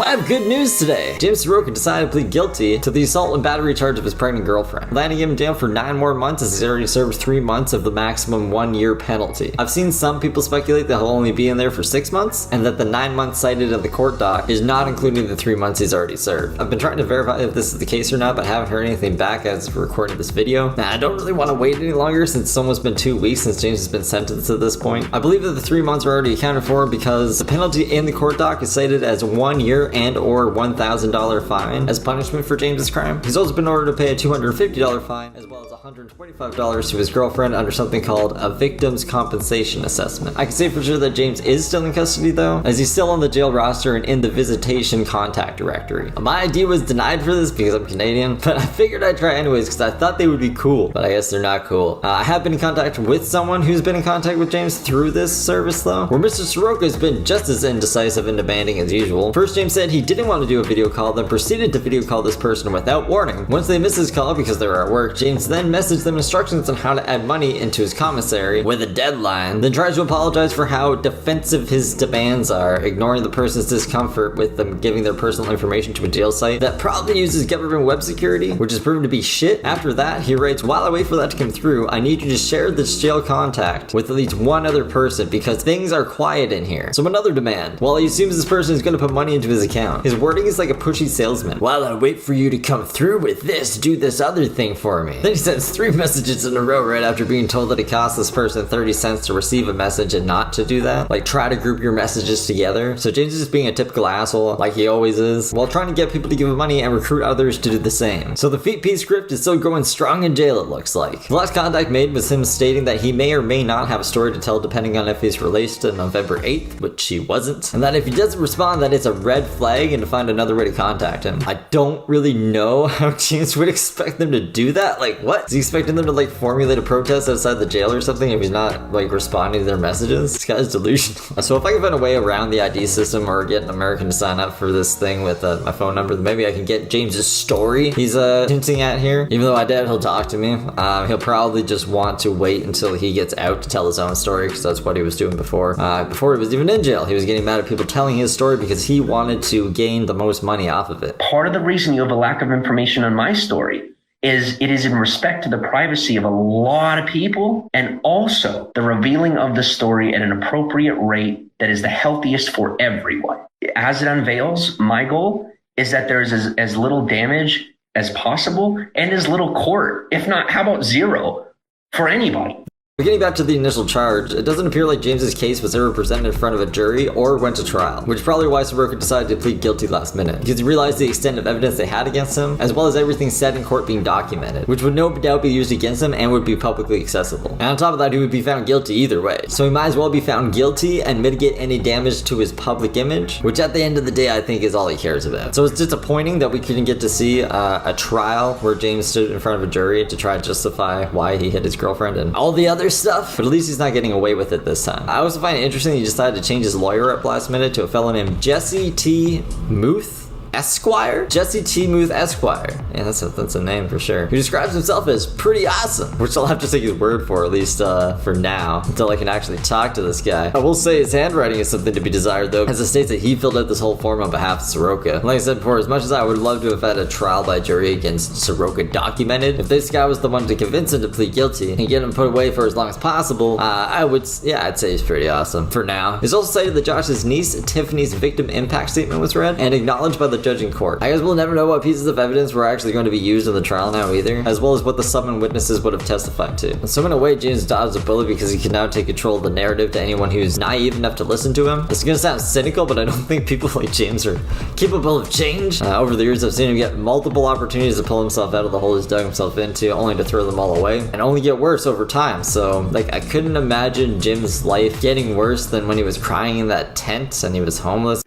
I have good news today. James Saroka decided to plead guilty to the assault and battery charge of his pregnant girlfriend, landing him in jail for 9 more months as he's already served 3 months of the maximum 1-year penalty. I've seen some people speculate that he'll only be in there for 6 months, and that the 9 months cited in the court doc is not including the 3 months he's already served. I've been trying to verify if this is the case or not, but haven't heard anything back as of recording this video. Now, I don't really want to wait any longer since it's almost been 2 weeks since James has been sentenced to this point. I believe that the 3 months are already accounted for because the penalty in the court doc is cited as 1 year and or $1,000 fine as punishment for James's crime. He's also been ordered to pay a $250 fine as well as $125 to his girlfriend under something called a victim's compensation assessment. I can say for sure that James is still in custody though, as he's still on the jail roster and in the visitation contact directory. My ID was denied for this because I'm Canadian, but I figured I'd try anyways because I thought they would be cool, but I guess they're not cool. I have been in contact with someone who's been in contact with James through this service though, where Mr. Saroka has been just as indecisive and demanding as usual. First, James said he didn't want to do a video call, then proceeded to video call this person without warning. Once they missed his call because they were at work, James then messaged them instructions on how to add money into his commissary with a deadline, then tries to apologize for how defensive his demands are, ignoring the person's discomfort with them giving their personal information to a jail site that probably uses government web security, which is proven to be shit. After that, he writes, "While I wait for that to come through, I need you to share this jail contact with at least one other person because things are quiet in here." So another demand. While he assumes this person is going to put money into his account, his wording is like a pushy salesman. "While I wait for you to come through with this, do this other thing for me." Then he sends 3 messages in a row right after being told that it costs this person 30 cents to receive a message and not to do that. Like, try to group your messages together. So James is just being a typical asshole, like he always is, while trying to get people to give him money and recruit others to do the same. So the Feet P script is still going strong in jail, it looks like. The last contact made was him stating that he may or may not have a story to tell depending on if he's released on November 8th, which he wasn't, and that if he doesn't respond, that it's a red flag and to find another way to contact him. I don't really know how James would expect them to do that. Like, what? Is he expecting them to like formulate a protest outside the jail or something if he's not like responding to their messages? This guy's delusional. So if I can find a way around the ID system or get an American to sign up for this thing with my phone number, then maybe I can get James's story he's hinting at here. Even though I doubt he'll talk to me, he'll probably just want to wait until he gets out to tell his own story because that's what he was doing before. Before he was even in jail, he was getting mad at people telling his story because he wanted to gain the most money off of it. Part of the reason you have a lack of information on my story is it is in respect to the privacy of a lot of people and also the revealing of the story at an appropriate rate that is the healthiest for everyone. As it unveils, my goal is that there's as little damage as possible and as little court, if not, how about zero, for anybody. Getting back to the initial charge, it doesn't appear like James's case was ever presented in front of a jury or went to trial, which is probably why Saroka decided to plead guilty last minute, because he realized the extent of evidence they had against him, as well as everything said in court being documented, which would no doubt be used against him and would be publicly accessible. And on top of that, he would be found guilty either way. So he might as well be found guilty and mitigate any damage to his public image, which at the end of the day, I think is all he cares about. So it's disappointing that we couldn't get to see a trial where James stood in front of a jury to try to justify why he hit his girlfriend and all the other stuff, but at least he's not getting away with it this time. I also find it interesting that he decided to change his lawyer up last minute to a fellow named Jesse T. Muth Esquire? Jesse T. Muth Esquire. Yeah, that's a name for sure. Who describes himself as pretty awesome, which I'll have to take his word for, at least for now, until I can actually talk to this guy. I will say his handwriting is something to be desired though, as it states that he filled out this whole form on behalf of Saroka. Like I said before, as much as I would love to have had a trial by jury against Saroka documented, if this guy was the one to convince him to plead guilty and get him put away for as long as possible, I'd say he's pretty awesome for now. It's also cited that Josh's niece, Tiffany's victim impact statement was read and acknowledged by the judge in court. I guess we'll never know what pieces of evidence were actually going to be used in the trial now either, as well as what the summoned witnesses would have testified to. So in a way, James dodged a bullet because he can now take control of the narrative to anyone who's naive enough to listen to him. This is gonna sound cynical, but I don't think people like James are capable of change. Over the years, I've seen him get multiple opportunities to pull himself out of the hole he's dug himself into, only to throw them all away, and only get worse over time. So, like, I couldn't imagine Jim's life getting worse than when he was crying in that tent and he was homeless.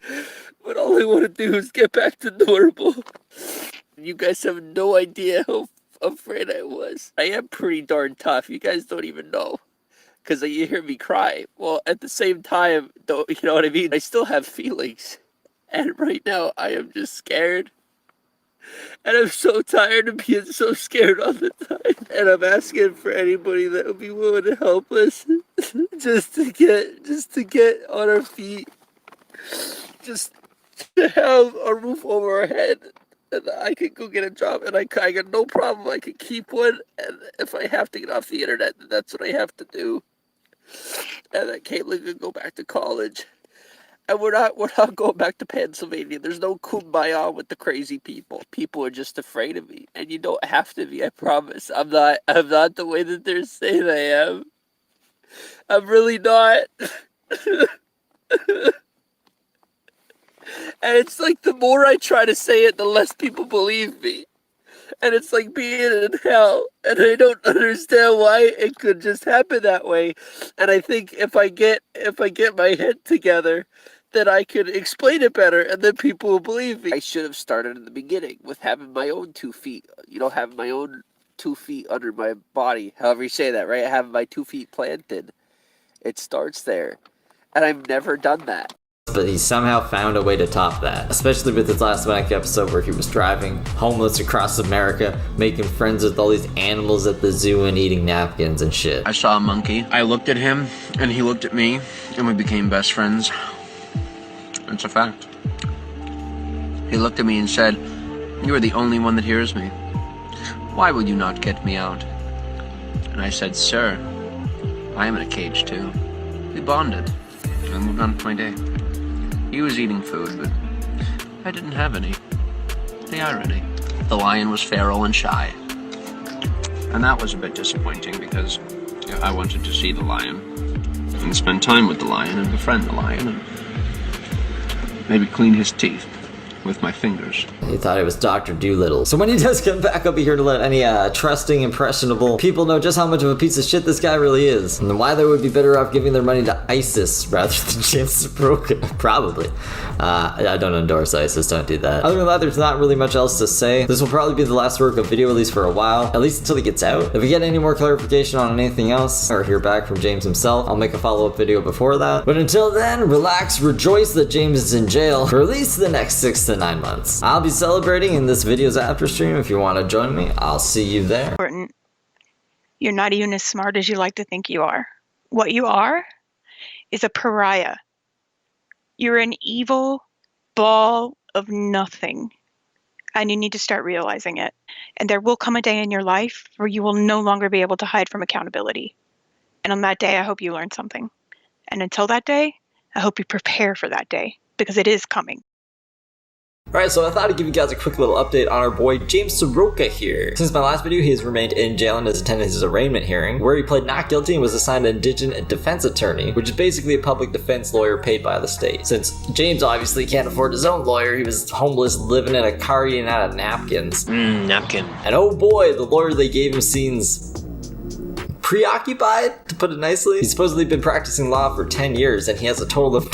But all I want to do is get back to normal. You guys have no idea how afraid I was. I am pretty darn tough. You guys don't even know. Because you hear me cry. Well, at the same time, though, you know what I mean? I still have feelings. And right now, I am just scared. And I'm so tired of being so scared all the time. And I'm asking for anybody that would be willing to help us. just to get on our feet. Just to have a roof over our head, and I could go get a job, and I got no problem. I could keep one, and if I have to get off the internet, then that's what I have to do. And then Caitlin could go back to college. And we're not going back to Pennsylvania. There's no kumbaya with the crazy people. People are just afraid of me, and you don't have to be. I promise. I'm not the way that they're saying I am. I'm really not. And it's like the more I try to say it, the less people believe me. And it's like being in hell, and I don't understand why it could just happen that way. And I think if I get my head together, then I could explain it better, and then people will believe me. I should have started in the beginning with having my own 2 feet. Having my own 2 feet under my body. However you say that, right? Having my 2 feet planted. It starts there, and I've never done that. But he somehow found a way to top that, especially with his last Mac episode where he was driving homeless across America, making friends with all these animals at the zoo and eating napkins and shit. I saw a monkey. I looked at him, and he looked at me, and we became best friends. It's a fact. He looked at me and said, "You are the only one that hears me. Why will you not get me out?" And I said, "Sir, I am in a cage too." We bonded. I moved on with my day. He was eating food, but I didn't have any. The irony. The lion was feral and shy. And that was a bit disappointing because I wanted to see the lion and spend time with the lion and befriend the lion and maybe clean his teeth with my fingers. He thought it was Dr. Doolittle. So when he does come back, I'll be here to let any trusting, impressionable people know just how much of a piece of shit this guy really is, and why they would be better off giving their money to ISIS rather than James Saroka. Probably. I don't endorse ISIS, don't do that. Other than that, there's not really much else to say. This will probably be the last Saroka video, at least for a while, at least until he gets out. If we get any more clarification on anything else, or hear back from James himself, I'll make a follow-up video before that. But until then, relax, rejoice that James is in jail for at least the next 6 to 9 months. I'll be celebrating in this video's after stream. If you want to join me, I'll see you there. Important. You're not even as smart as you like to think you are. What you are is a pariah. You're an evil ball of nothing. And you need to start realizing it. And there will come a day in your life where you will no longer be able to hide from accountability. And on that day, I hope you learn something. And until that day, I hope you prepare for that day, because it is coming. Alright, so I thought I'd give you guys a quick little update on our boy James Saroka here. Since my last video, he has remained in jail and has attended his arraignment hearing, where he pled not guilty and was assigned an indigent defense attorney, which is basically a public defense lawyer paid by the state. Since James obviously can't afford his own lawyer, he was homeless, living in a car eating out of napkins. Napkin. And oh boy, the lawyer they gave him seems preoccupied, to put it nicely. He's supposedly been practicing law for 10 years, and he has a total of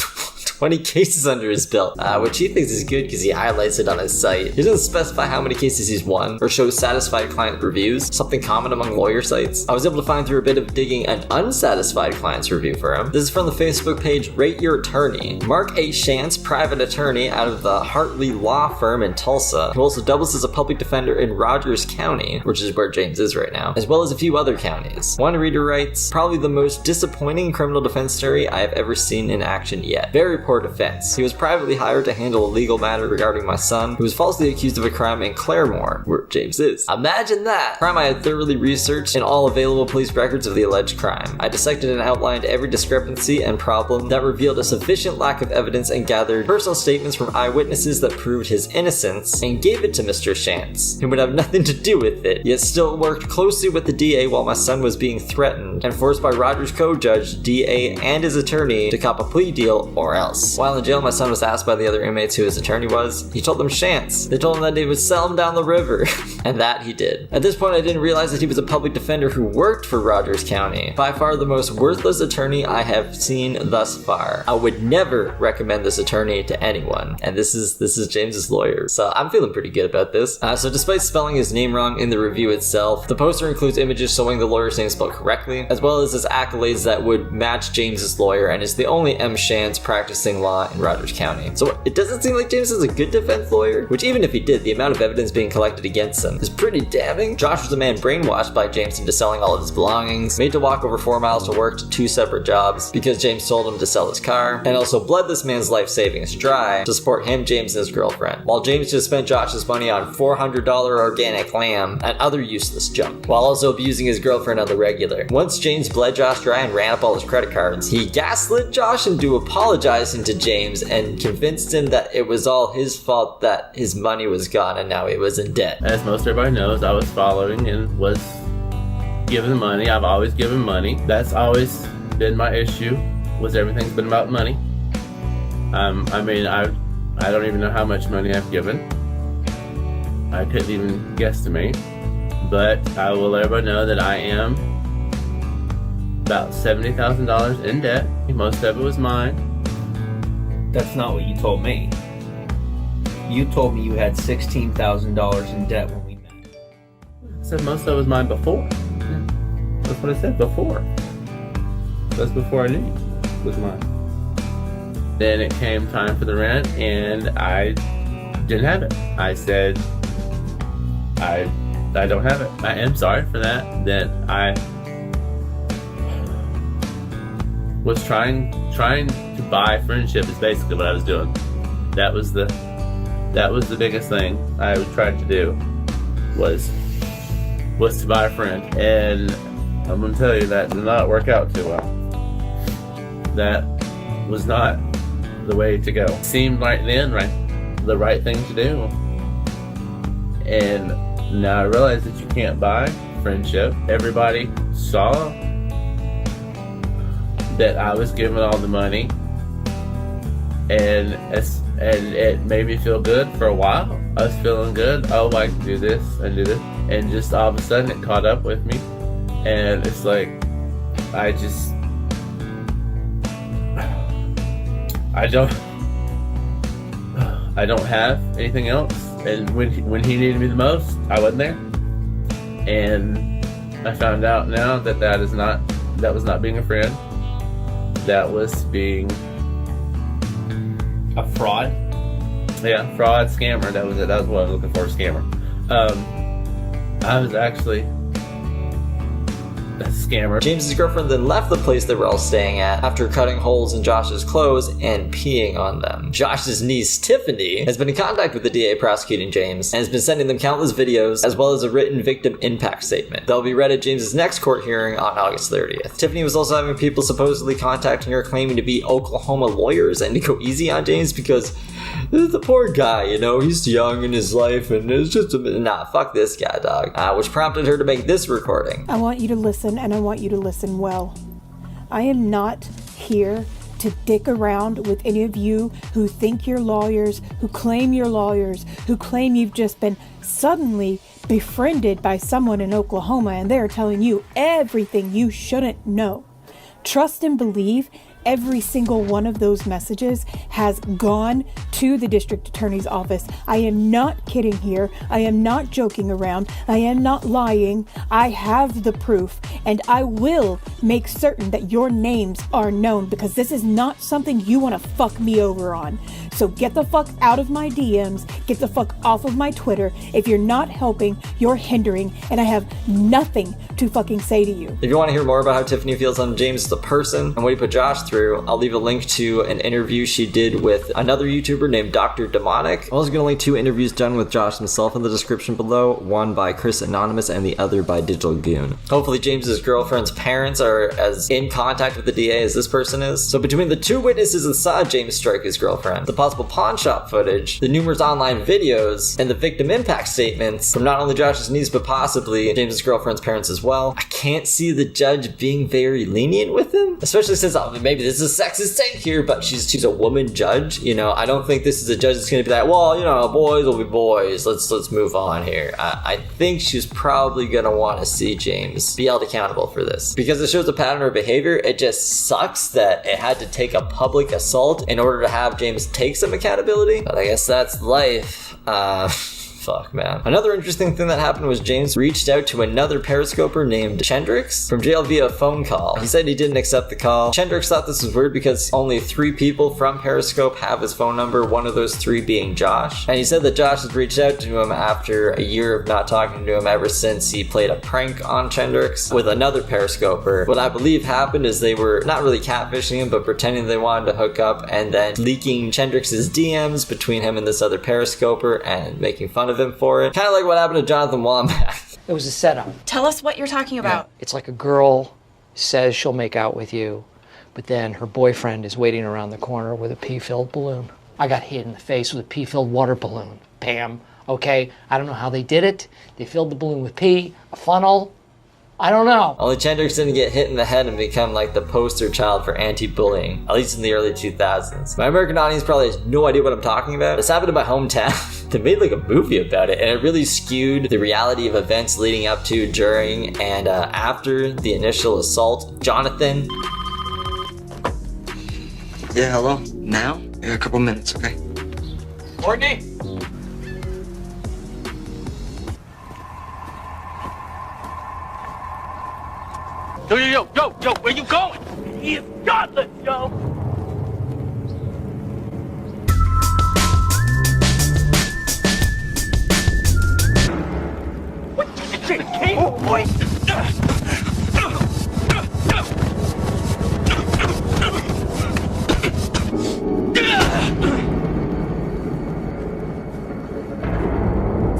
20 cases under his belt, which he thinks is good because he highlights it on his site. He doesn't specify how many cases he's won or shows satisfied client reviews, something common among lawyer sites. I was able to find through a bit of digging an unsatisfied client's review for him. This is from the Facebook page Rate Your Attorney. Mark A. Shantz, private attorney out of the Hartley Law Firm in Tulsa, who also doubles as a public defender in Rogers County, which is where James is right now, as well as a few other counties. One reader writes, "Probably the most disappointing criminal defense story I have ever seen in action yet. Very poor defense. He was privately hired to handle a legal matter regarding my son, who was falsely accused of a crime in Claremore, where James is. Imagine that! Crime I had thoroughly researched in all available police records of the alleged crime. I dissected and outlined every discrepancy and problem that revealed a sufficient lack of evidence and gathered personal statements from eyewitnesses that proved his innocence and gave it to Mr. Shantz, who would have nothing to do with it, yet still worked closely with the DA while my son was being threatened and forced by Rogers co-judge, DA, and his attorney to cop a plea deal or else. While in jail, my son was asked by the other inmates who his attorney was. He told them Shantz. They told him that they would sell him down the river, and that he did. At this point, I didn't realize that he was a public defender who worked for Rogers County. By far the most worthless attorney I have seen thus far. I would never recommend this attorney to anyone." And this is James's lawyer. So I'm feeling pretty good about this. So despite spelling his name wrong in the review itself, the poster includes images showing the lawyer's name spelled correctly, as well as his accolades that would match James's lawyer, and is the only M. Shantz practicing practicing law in Rogers County. So it doesn't seem like James is a good defense lawyer, which even if he did, the amount of evidence being collected against him is pretty damning. Josh was a man brainwashed by James into selling all of his belongings, made to walk over 4 miles to work to 2 separate jobs because James told him to sell his car, and also bled this man's life savings dry to support him, James, and his girlfriend, while James just spent Josh's money on $400 organic lamb and other useless junk, while also abusing his girlfriend on the regular. Once James bled Josh dry and ran up all his credit cards, he gaslit Josh into apologizing to James and convinced him that it was all his fault that his money was gone and now he was in debt. As most everybody knows, I was following and was given money. I've always given money. That's always been my issue, was everything's been about money. I don't even know how much money I've given. I couldn't even guesstimate. But I will let everybody know that I am about $70,000 in debt. Most of it was mine. That's not what you told me. You told me you had $16,000 in debt when we met. I said most of it was mine before. Yeah. That's what I said, before. That's before I knew it was mine. Then it came time for the rent and I didn't have it. I said, I don't have it. I am sorry for that. That I was trying to buy friendship is basically what I was doing. That was the biggest thing I tried to do was to buy a friend. And I'm gonna tell you that did not work out too well. That was not the way to go. Seemed right then the right thing to do. And now I realize that you can't buy friendship. Everybody saw that I was giving all the money, and it made me feel good for a while. I was feeling good. Oh, I can do this and do this, and just all of a sudden it caught up with me, and it's like I don't have anything else. And when he needed me the most, I wasn't there. And I found out now that was not being a friend. That was being a fraud? Yeah, fraud, scammer. That was it. That was what I was looking for, scammer. I was actually a scammer. James's girlfriend then left the place they were all staying at after cutting holes in Josh's clothes and peeing on them. Josh's niece, Tiffany, has been in contact with the DA prosecuting James and has been sending them countless videos as well as a written victim impact statement. They'll be read at James's next court hearing on August 30th. Tiffany was also having people supposedly contacting her claiming to be Oklahoma lawyers and to go easy on James because the poor guy, he's young in his life and it's just fuck this guy, dog. Which prompted her to make this recording. I want you to listen, and I want you to listen well. I am not here to dick around with any of you who think you're lawyers, who claim you're lawyers, who claim you've just been suddenly befriended by someone in Oklahoma and they're telling you everything you shouldn't know. Trust and believe every single one of those messages has gone to the district attorney's office. I am not kidding here. I am not joking around. I am not lying. I have the proof, and I will make certain that your names are known, because this is not something you want to fuck me over on. So get the fuck out of my DMs. Get the fuck off of my Twitter. If you're not helping, you're hindering, and I have nothing to fucking say to you. If you want to hear more about how Tiffany feels on James the person and what he put Josh through, I'll leave a link to an interview she did with another YouTuber named Dr. Demonic. I'm also going to link 2 interviews done with Josh himself in the description below, one by Chris Anonymous and the other by Digital Goon. Hopefully James's girlfriend's parents are as in contact with the DA as this person is. So between the 2 witnesses that saw James strike his girlfriend, the possible pawn shop footage, the numerous online videos, and the victim impact statements from not only Josh's niece but possibly James's girlfriend's parents as well, I can't see the judge being very lenient with him, especially since maybe this is a sexist take here, but she's a woman judge. I don't think this is a judge that's going to be like, well, boys will be boys. Let's move on here. I think she's probably going to want to see James be held accountable for this because it shows a pattern of behavior. It just sucks that it had to take a public assault in order to have James take some accountability, but I guess that's life. Fuck, man. Another interesting thing that happened was James reached out to another periscoper named Chendrix from jail via a phone call. He said he didn't accept the call. Chendrix thought this was weird because only 3 people from Periscope have his phone number, one of those 3 being Josh. And he said that Josh had reached out to him after a year of not talking to him ever since he played a prank on Chendrix with another periscoper. What I believe happened is they were not really catfishing him, but pretending they wanted to hook up and then leaking Chendrix's DMs between him and this other periscoper and making fun of him for it. Kind of like what happened to Jonathan Wombat. It was a setup. Tell us what you're talking about. It's like a girl says she'll make out with you, but then her boyfriend is waiting around the corner with a pee-filled balloon. I got hit in the face with a pee-filled water balloon. Bam. Okay, I don't know how they did it. They filled the balloon with pee, a funnel. I don't know. Only Chendrix didn't get hit in the head and become like the poster child for anti-bullying, at least in the early 2000s. My American audience probably has no idea what I'm talking about. This happened in my hometown. They made like a movie about it, and it really skewed the reality of events leading up to, during, and after the initial assault. Jonathan. Yeah, hello? Now? Yeah, a couple minutes, okay? Courtney? Yo, where you going? He is godless, yo! What the shit, King? Oh, boy!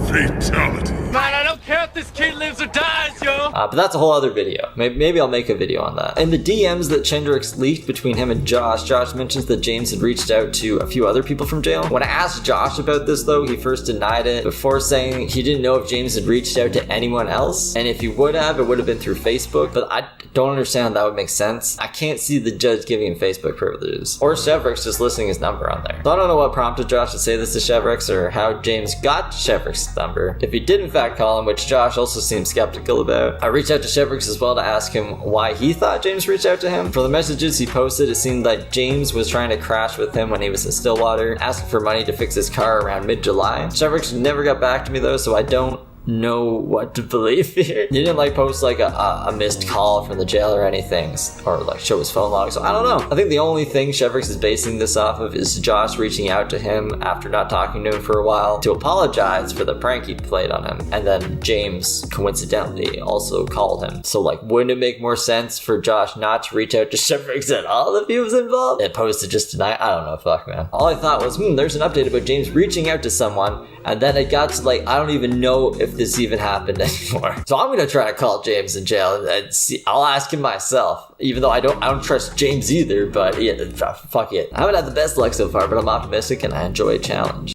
Fatality. Man, I don't care if this kid lives or dies, yo! But that's a whole other video. Maybe I'll make a video on that. In the DMs that Chendrix leaked between him and Josh mentions that James had reached out to a few other people from jail. When I asked Josh about this though, he first denied it before saying he didn't know if James had reached out to anyone else. And if he would have, it would have been through Facebook. But I don't understand how that would make sense. I can't see the judge giving him Facebook privileges. Or Chevrix just listing his number on there. So I don't know what prompted Josh to say this to Chevrix or how James got Chevrix's number. If he did in fact call him, which Josh also seemed skeptical about. I reached out to Chevrix as well to ask him why he thought James reached out to him. For the messages he posted, it seemed like James was trying to crash with him when he was in Stillwater, asking for money to fix his car around mid-July. Chevrix never got back to me though, so I don't know what to believe here. He didn't like post like a missed call from the jail or anything, or like show his phone log, so I don't know. I think the only thing Chevrix is basing this off of is Josh reaching out to him after not talking to him for a while to apologize for the prank he played on him, and then James coincidentally also called him. So like, wouldn't it make more sense for Josh not to reach out to Chevrix at all if he was involved? And post it just tonight? I don't know, fuck man. All I thought was, there's an update about James reaching out to someone, and then it got to like, I don't even know if this even happened anymore. So I'm gonna try to call James in jail and see. I'll ask him myself, even though I don't trust James either. But yeah, fuck it. I haven't had the best luck so far, but I'm optimistic and I enjoy a challenge.